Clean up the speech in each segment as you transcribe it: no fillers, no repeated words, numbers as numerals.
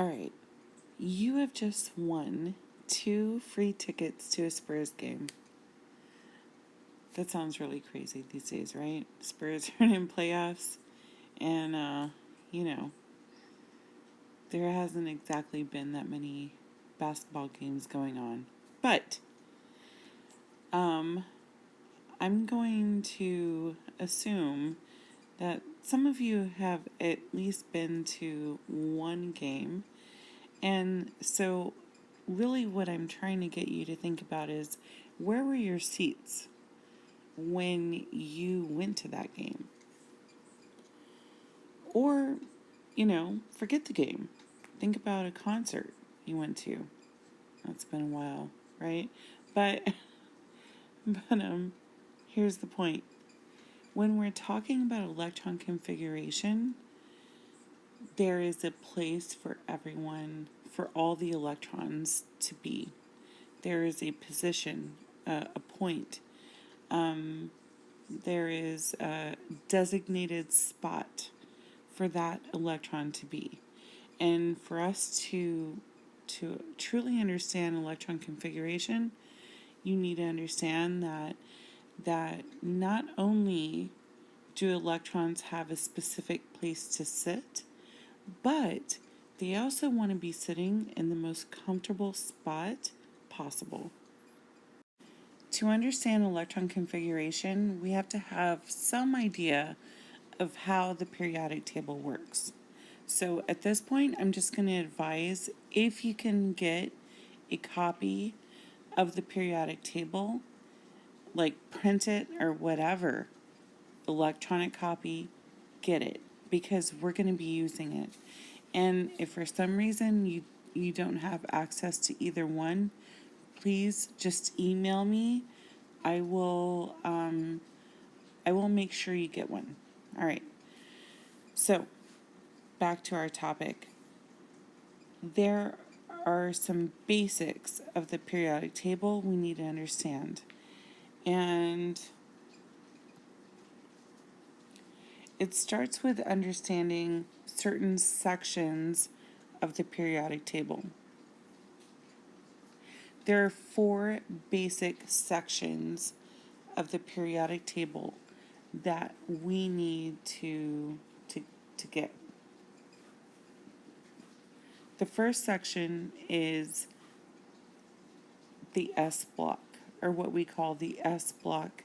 Alright, you have just won 2 free tickets to a Spurs game. That sounds really crazy these days, right? Spurs are in playoffs, and, there hasn't exactly been that many basketball games going on. But, I'm going to assume that some of you have at least been to one game. And so, really, what I'm trying to get you to think about is, where were your seats when you went to that game? Or, forget the game. Think about a concert you went to. That's been a while, right? But, but here's the point. When we're talking about electron configuration, there is a place for everyone, for all the electrons to be. There is a position, a point. There is a designated spot for that electron to be. And for us to truly understand electron configuration, you need to understand that not only do electrons have a specific place to sit, but they also want to be sitting in the most comfortable spot possible. To understand electron configuration, we have to have some idea of how the periodic table works. So at this point, I'm just going to advise, if you can get a copy of the periodic table, like print it or whatever, electronic copy, get it, because we're going to be using it. And if for some reason you don't have access to either one, please just email me. I will make sure you get one. All right. So, back to our topic. There are some basics of the periodic table we need to understand. And it starts with understanding certain sections of the periodic table. There are 4 basic sections of the periodic table that we need to get. The first section is the S block, or what we call the S block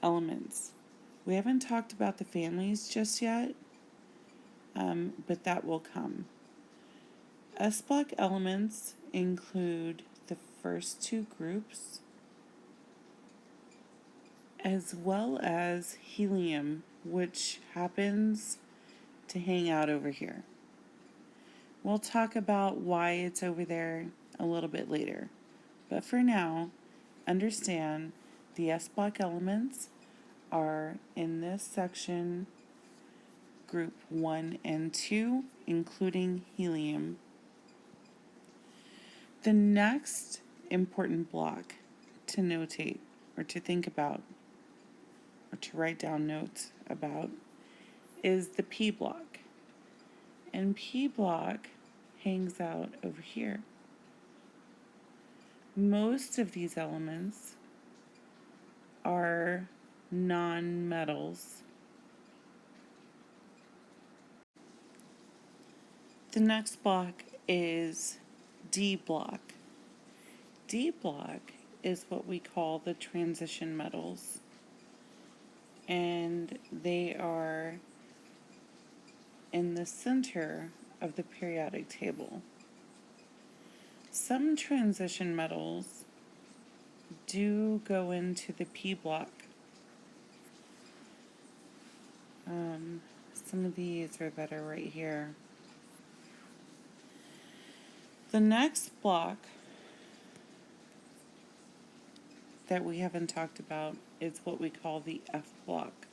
elements. We haven't talked about the families just yet, but that will come. S block elements include the first 2 groups, as well as helium, which happens to hang out over here. We'll talk about why it's over there a little bit later. But for now, understand the S block elements are in this section, group 1 and 2, including helium. The next important block to notate, or to think about, or to write down notes about, is the P block. And P block hangs out over here. Most of these elements are non-metals. The next block is D block. D block is what we call the transition metals, and they are in the center of the periodic table. Some transition metals do go into the P block. Some of these are that are right here. The next block that we haven't talked about is what we call the F block.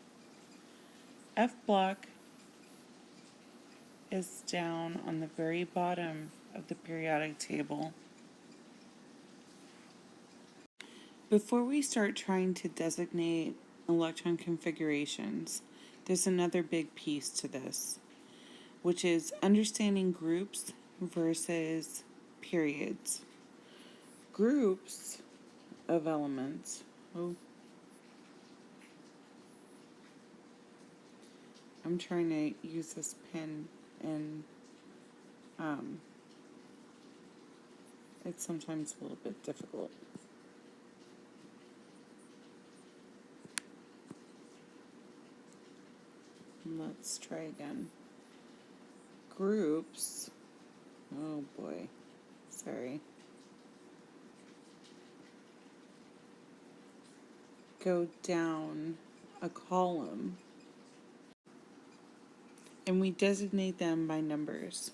F block is down on the very bottom of the periodic table. Before we start trying to designate electron configurations, there's another big piece to this, which is understanding groups versus periods. Groups of elements. Oh, I'm trying to use this pen and it's sometimes a little bit difficult. Let's try again. Groups. Oh boy. Sorry. Go down a column and we designate them by numbers.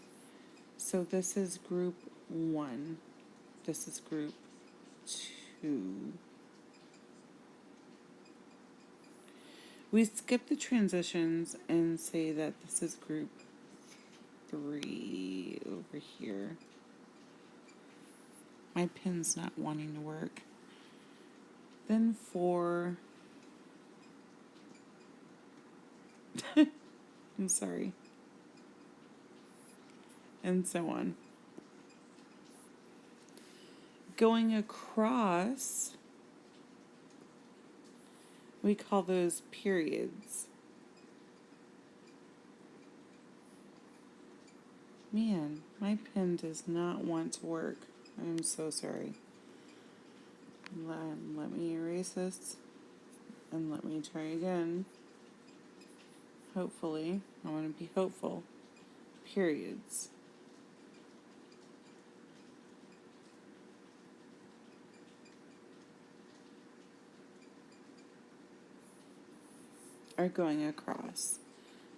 So this is group 1. This is group 2. We skip the transitions and say that this is group 3 over here. My pen's not wanting to work. Then 4. I'm sorry. And so on. Going across, we call those periods. Man, my pen does not want to work. I'm so sorry. Let me erase this and let me try again. Hopefully, I want to be hopeful. Periods. Are going across.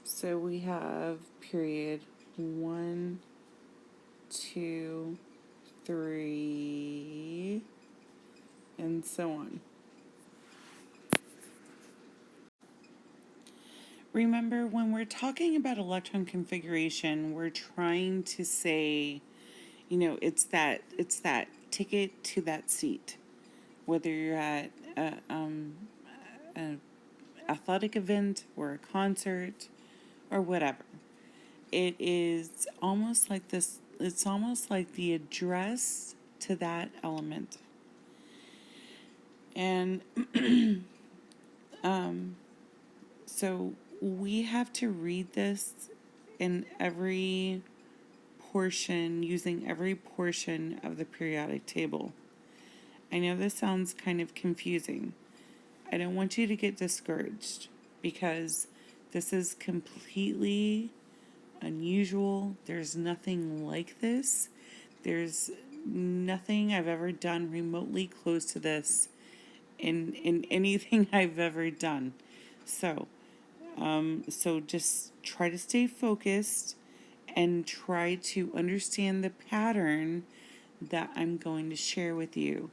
So we have period 1, 2, 3, and so on. Remember, when we're talking about electron configuration, we're trying to say, it's that ticket to that seat, whether you're at an athletic event or a concert or whatever. It is almost like this. It's almost like the address to that element. And so we have to read this in every portion, using every portion of the periodic table. I know this sounds kind of confusing. I don't want you to get discouraged because this is completely unusual. There's nothing like this. There's nothing I've ever done remotely close to this in anything I've ever done. So just try to stay focused and try to understand the pattern that I'm going to share with you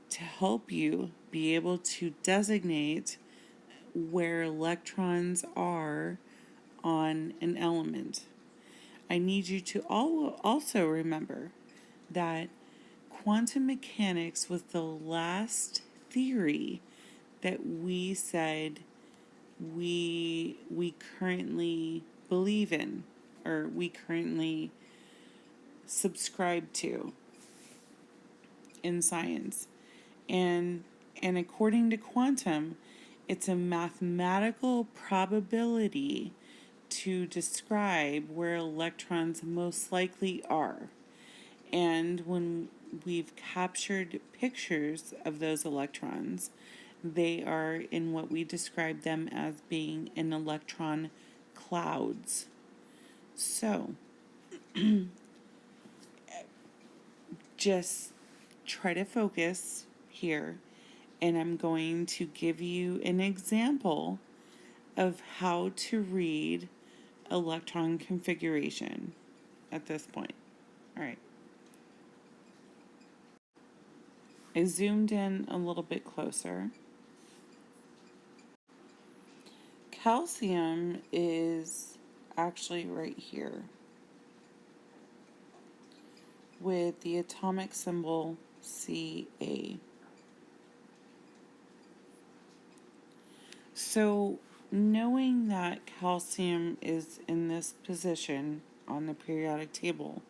to help you be able to designate where electrons are on an element. I need you to also remember that quantum mechanics was the last theory that we said we currently believe in, or we currently subscribe to in science. And according to quantum, it's a mathematical probability to describe where electrons most likely are. And when we've captured pictures of those electrons, they are in what we describe them as being in electron clouds. So, just try to focus here, and I'm going to give you an example of how to read electron configuration at this point. All right. I zoomed in a little bit closer. Calcium is actually right here with the atomic symbol Ca. So knowing that calcium is in this position on the periodic table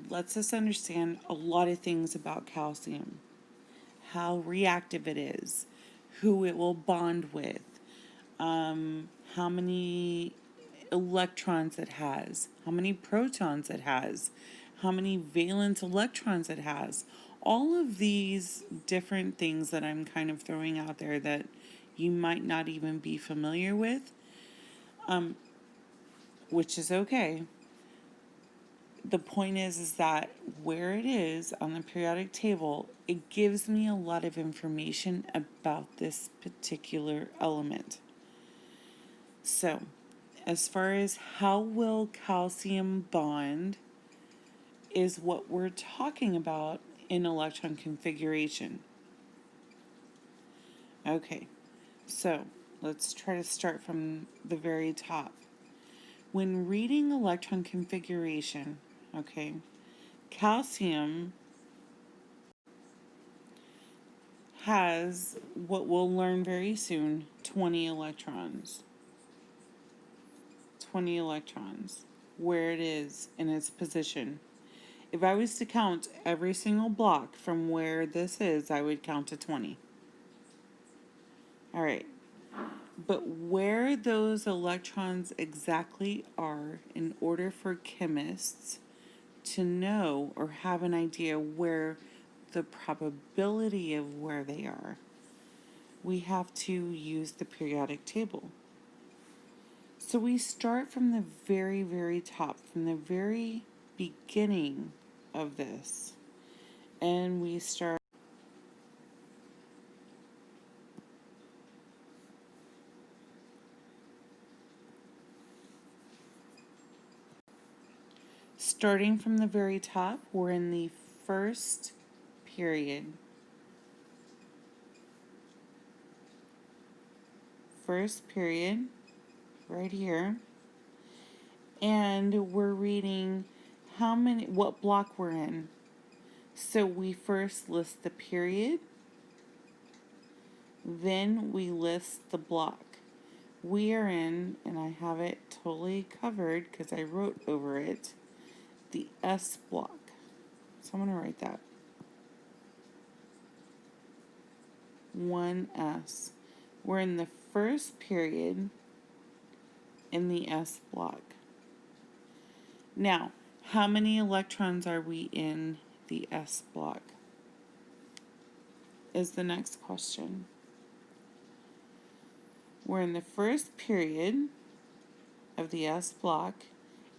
lets us understand a lot of things about calcium, how reactive it is, who it will bond with, how many electrons it has, how many protons it has, how many valence electrons it has. All of these different things that I'm kind of throwing out there that you might not even be familiar with, which is okay. The point is that where it is on the periodic table, it gives me a lot of information about this particular element. So, as far as how will calcium bond is what we're talking about in electron configuration. Okay, so let's try to start from the very top. When reading electron configuration, okay, calcium has what we'll learn very soon, 20 electrons. 20 electrons, where it is in its position. If I was to count every single block from where this is, I would count to 20. All right. But where those electrons exactly are, in order for chemists to know or have an idea where the probability of where they are, we have to use the periodic table. So we start from the very, very top, from the very beginning of this, and we start starting from the very top. We're in the first period. First period, right here. And we're reading what block we're in. So we first list the period, then we list the block. We are in, and I have it totally covered because I wrote over it, the S block. So I'm going to write that. 1S. We're in the first period in the S block. Now, how many electrons are we in the S block? Is the next question. We're in the first period of the S block,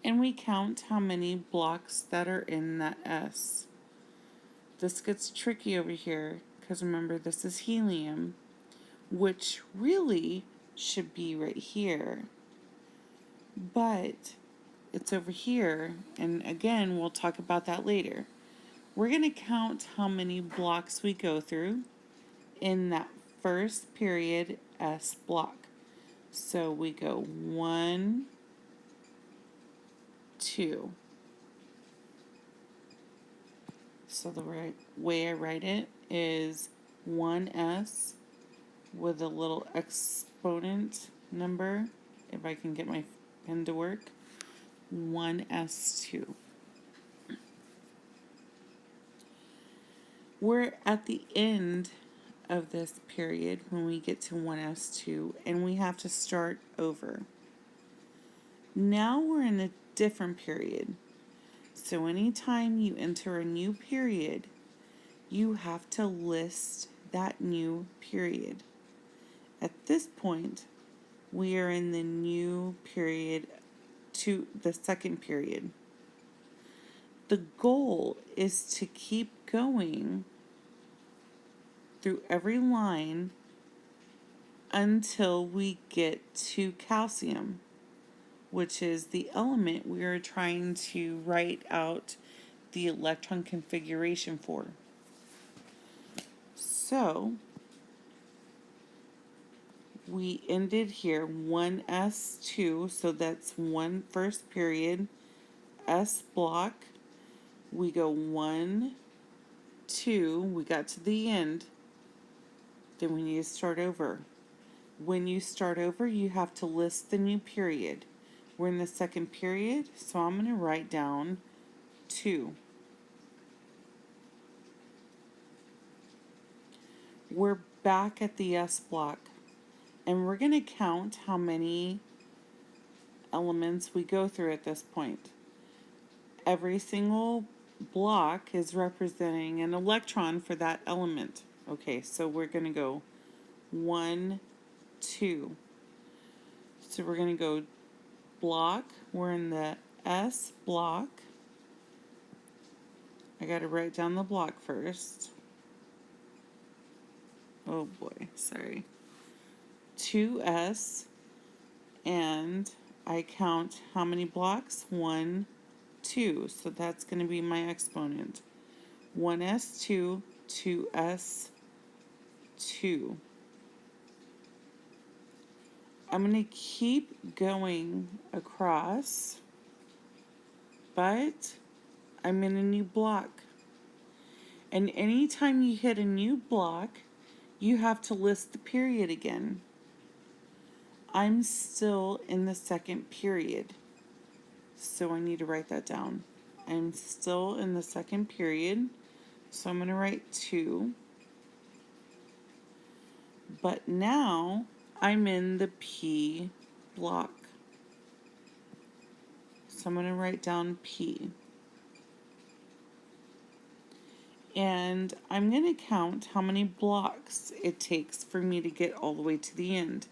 and we count how many blocks that are in that S. This gets tricky over here, because remember, this is helium, which really should be right here. But it's over here, and again, we'll talk about that later. We're going to count how many blocks we go through in that first period S block. So we go 1, 2. So the right way I write it is 1S with a little exponent number, if I can get my pen to work, 1S2. We're at the end of this period when we get to 1S2, and we have to start over. Now we're in a different period. So anytime you enter a new period, you have to list that new period. At this point, we are in the new period to the second period. The goal is to keep going through every line until we get to calcium, which is the element we are trying to write out the electron configuration for. So we ended here 1S2, so that's one first period S block. We go 1, 2, we got to the end, then we need to start over. When you start over, you have to list the new period. We're in the second period, so I'm going to write down 2. we're back at the S block, and we're going to count how many elements we go through at this point. Every single block is representing an electron for that element. Okay, so we're going to go 1, 2. So we're going to go block. We're in the S block. I got to write down the block first. Oh boy, sorry. 2S, and I count how many blocks? 1, 2. So that's going to be my exponent. 1s2, 2s2. I'm going to keep going across, but I'm in a new block. And anytime you hit a new block, you have to list the period again. I'm still in the second period, so I need to write that down. I'm still in the second period, so I'm going to write 2. But now I'm in the P block. So I'm going to write down P. And I'm going to count how many blocks it takes for me to get all the way to the end.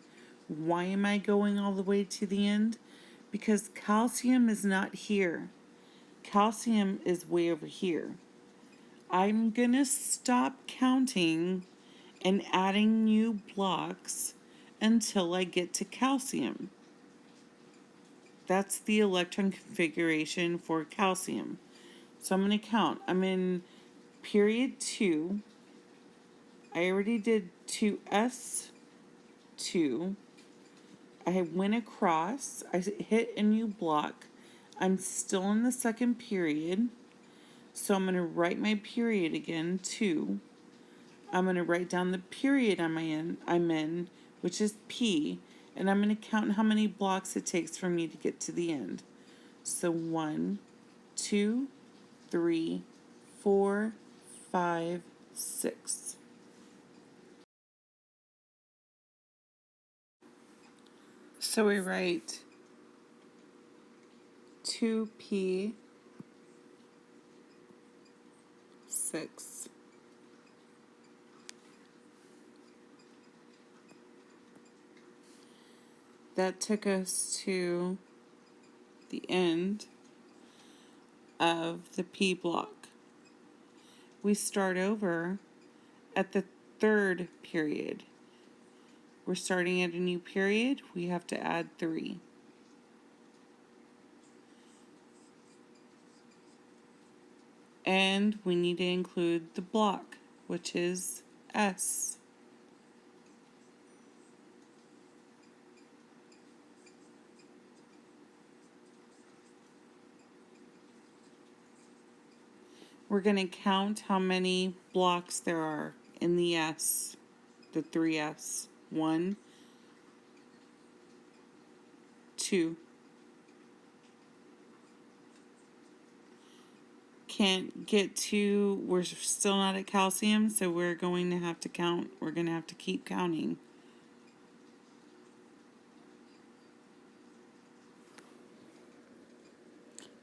Why am I going all the way to the end? Because calcium is not here. Calcium is way over here. I'm going to stop counting and adding new blocks until I get to calcium. That's the electron configuration for calcium. So I'm going to count. I'm in period 2. I already did 2s2. I went across. I hit a new block. I'm still in the second period. So I'm going to write my period again, 2. I'm going to write down the period I'm in, which is P, and I'm going to count how many blocks it takes for me to get to the end. So 1, 2, 3, 4, 5, 6. So we write 2P 6. That took us to the end of the P block. We start over at the third period. We're starting at a new period. We have to add 3. And we need to include the block, which is S. We're going to count how many blocks there are in the S, the 3S. 1, 2. Can't get to, we're still not at calcium, so we're going to have to count. We're going to have to keep counting.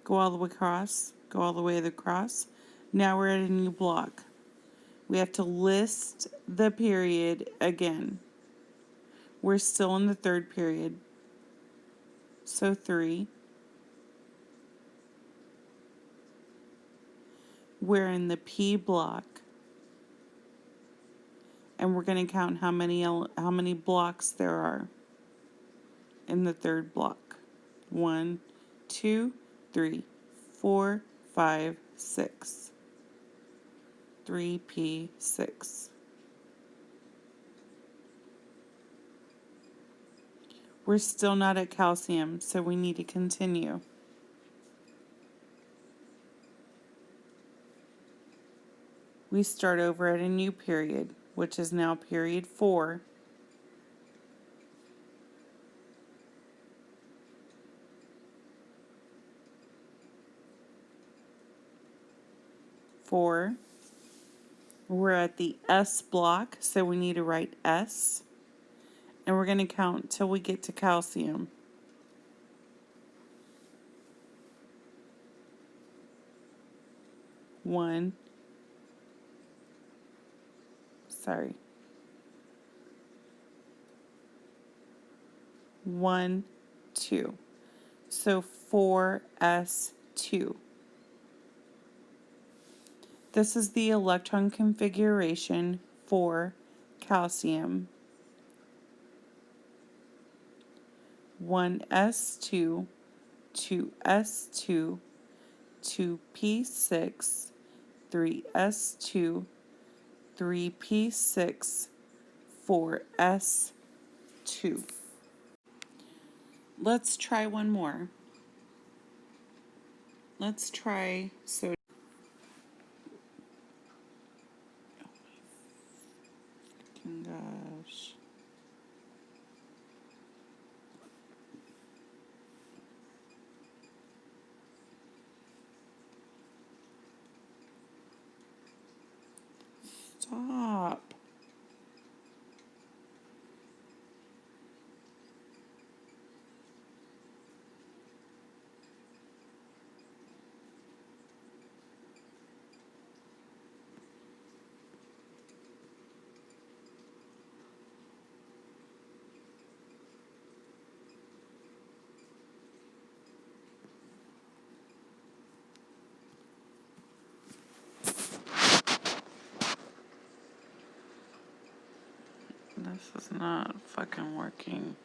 Go all the way across. Go all the way across. Now we're at a new block. We have to list the period again. We're still in the third period. So 3. We're in the P block. And we're going to count how many blocks there are in the third block. 1, 2, 3, 4, 5, 6. 3P6. We're still not at calcium, so we need to continue. We start over at a new period, which is now period 4. We're at the S block, so we need to write S. And we're going to count till we get to calcium. One. Sorry. 1, 2. So 4s2. This is the electron configuration for calcium. 1s2, 2s2, 2p6, 3s2, 3p6, 4s2. Let's try one more. Let's try sodium. Oh my gosh. Stop. This is not fucking working.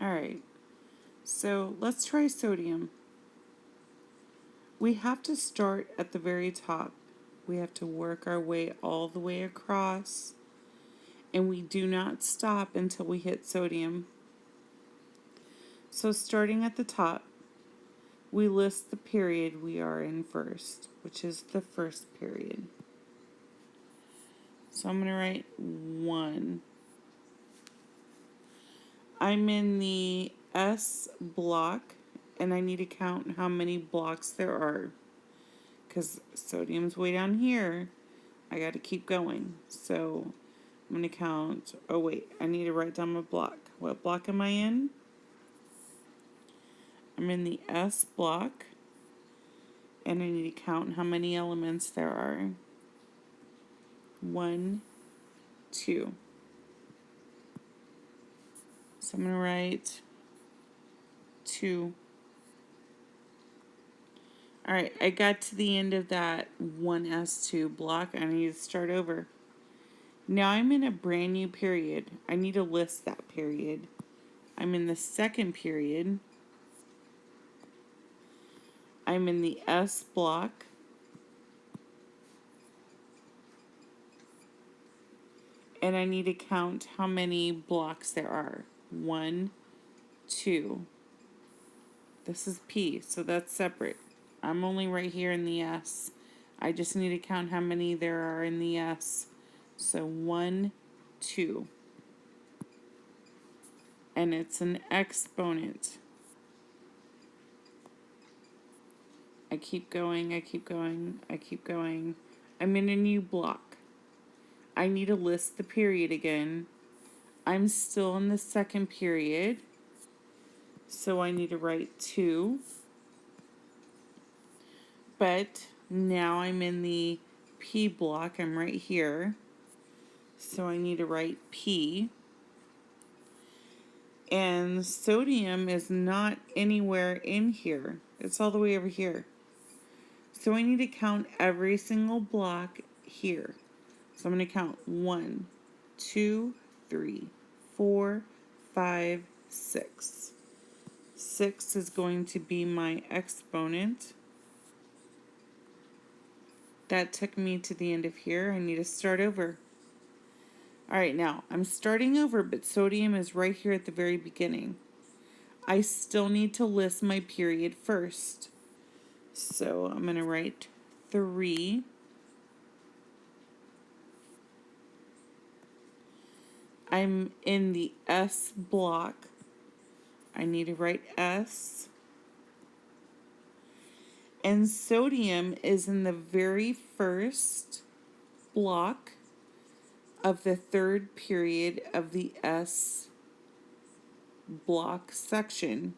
Alright, so let's try sodium. We have to start at the very top. We have to work our way all the way across, and we do not stop until we hit sodium. So starting at the top, we list the period we are in first, which is the first period. So I'm going to write 1. I'm in the S block, and I need to count how many blocks there are, because sodium's way down here. I got to keep going. So I'm going to count. Oh, wait. I need to write down my block. What block am I in? I'm in the S block. And I need to count how many elements there are. 1, 2. So I'm going to write 2. Alright, I got to the end of that 1s2 block. I need to start over. Now I'm in a brand new period. I need to list that period. I'm in the second period. I'm in the S block. And I need to count how many blocks there are. 1, 2. This is P, so that's separate. I'm only right here in the S. I just need to count how many there are in the S. So 1, 2. And it's an exponent. I keep going, I keep going, I keep going. I'm in a new block. I need to list the period again. I'm still in the second period. So I need to write 2. But now I'm in the P block. I'm right here. So I need to write P. And sodium is not anywhere in here. It's all the way over here. So I need to count every single block here. So I'm going to count 1, 2, 3, 4, 5, 6. 6 is going to be my exponent. That took me to the end of here. I need to start over. Alright, now I'm starting over, but sodium is right here at the very beginning. I still need to list my period first. So I'm going to write 3. I'm in the S block. I need to write S. And sodium is in the very first block of the third period of the S block section.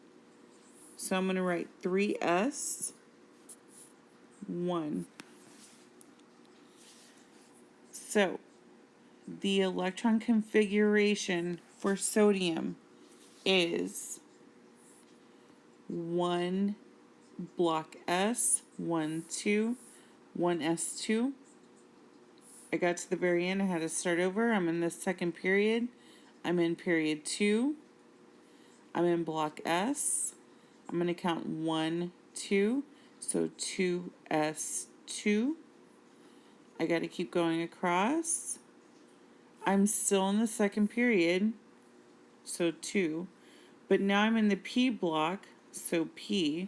So I'm going to write 3S, 1. So the electron configuration for sodium is 1 block S, 1, 2, 1s2. I got to the very end, I had to start over. I'm in the second period. I'm in period 2. I'm in block S. I'm going to count 1, 2, so 2s2. I got to keep going across. I'm still in the second period, so 2. But now I'm in the P block, so P.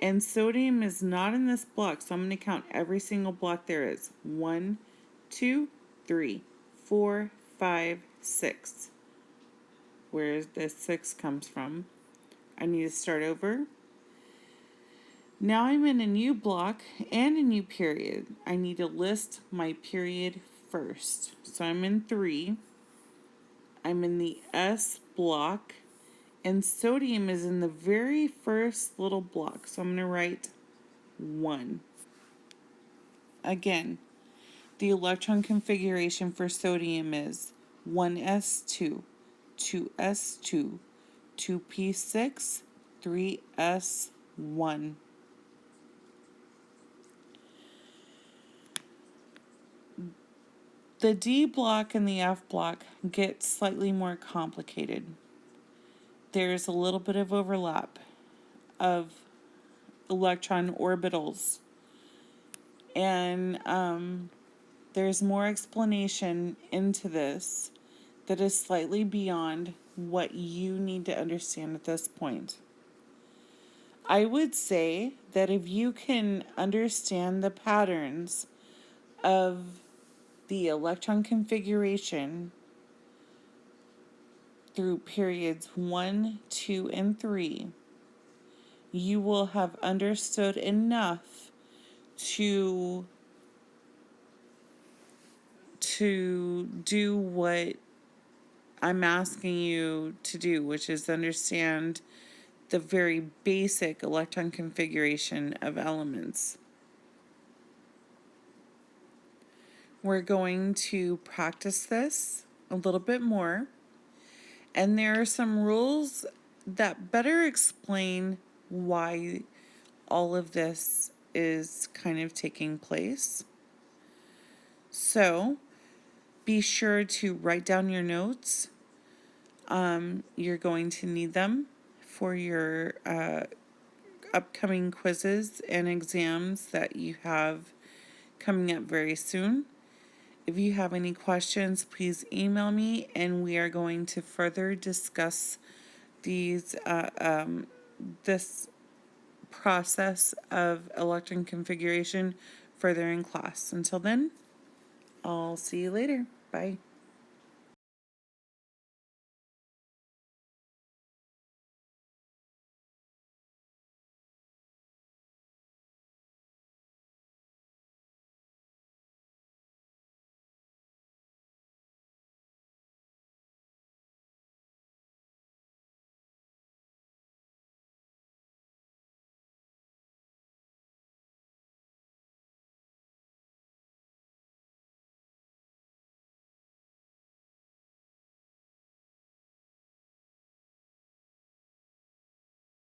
And sodium is not in this block, so I'm going to count every single block there is. 1, 2, 3, 4, 5, 6. Where the 6 comes from. I need to start over. Now I'm in a new block and a new period. I need to list my period first. So I'm in 3. I'm in the S block. And sodium is in the very first little block. So I'm going to write 1. Again, the electron configuration for sodium is 1s2, 2s2, 2p6, 3s1. The D block and the F block get slightly more complicated. There's a little bit of overlap of electron orbitals, and there's more explanation into this that is slightly beyond what you need to understand at this point. I would say that if you can understand the patterns of the electron configuration through periods 1, 2, and 3, you will have understood enough to do what I'm asking you to do, which is understand the very basic electron configuration of elements. We're going to practice this a little bit more, and there are some rules that better explain why all of this is kind of taking place. So be sure to write down your notes. You're going to need them for your upcoming quizzes and exams that you have coming up very soon. If you have any questions, please email me, and we are going to further discuss this process of electron configuration further in class. Until then, I'll see you later. Bye.